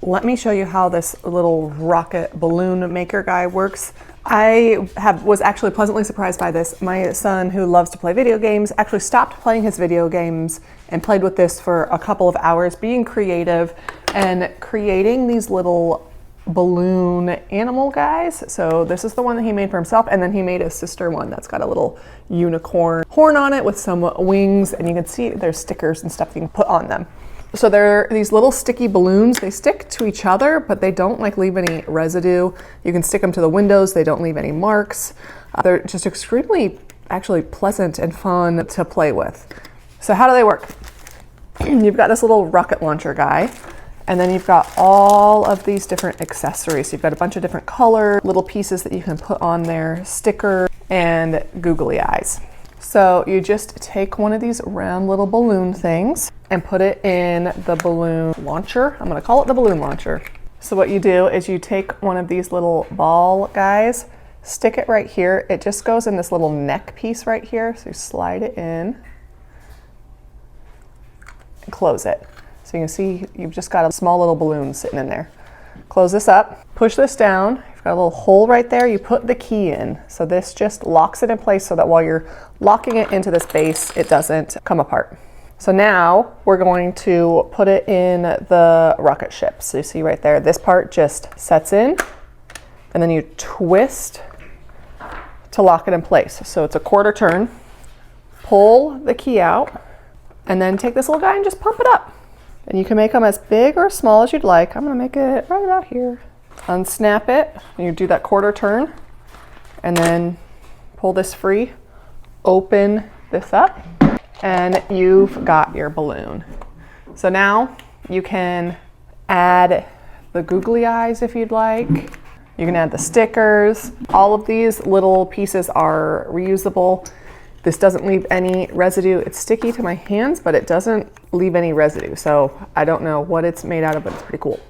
Let me show you how this little rocket balloon maker guy works. I was actually pleasantly surprised by this. My son, who loves to play video games, actually stopped playing his video games and played with this for a couple of hours, being creative and creating these little balloon animal guys. So this is the one that he made for himself, and then he made his sister one that's got a little unicorn horn on it with some wings, and you can see there's stickers and stuff you can put on them. So they're these little sticky balloons. They stick to each other, but they don't like leave any residue. You can stick them to the windows. They don't leave any marks. They're just extremely actually pleasant and fun to play with. So how do they work? You've got this little rocket launcher guy, and then you've got all of these different accessories. You've got a bunch of different color, little pieces that you can put on there, sticker, and googly eyes. So you just take one of these round little balloon things and put it in the balloon launcher. I'm gonna call it the balloon launcher. So what you do is you take one of these little ball guys, stick it right here. It just goes in this little neck piece right here. So you slide it in and close it. So you can see you've just got a small little balloon sitting in there. Close this up, push this down. You've got a little hole right there. You put the key in. So this just locks it in place so that while you're locking it into this base, it doesn't come apart. So now we're going to put it in the rocket ship. So you see right there, this part just sets in, and then you twist to lock it in place. So it's a quarter turn. Pull the key out, and then take this little guy and just pump it up. And you can make them as big or small as you'd like. I'm gonna make it right about here. Unsnap it, and you do that quarter turn, and then pull this free, open this up, and you've got your balloon. So now you can add the googly eyes if you'd like. You can add the stickers. All of these little pieces are reusable. This doesn't leave any residue. It's sticky to my hands, but it doesn't leave any residue. So I don't know what it's made out of, but it's pretty cool.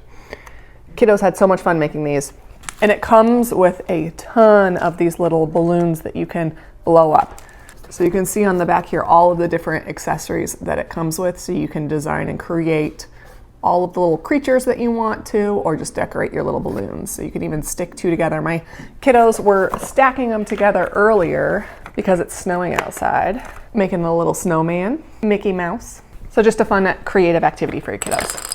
Kiddos had so much fun making these. And it comes with a ton of these little balloons that you can blow up. So you can see on the back here all of the different accessories that it comes with, so you can design and create all of the little creatures that you want to, or just decorate your little balloons. So you can even stick two together. My kiddos were stacking them together earlier because it's snowing outside, making a little snowman, Mickey Mouse. So just a fun creative activity for your kiddos.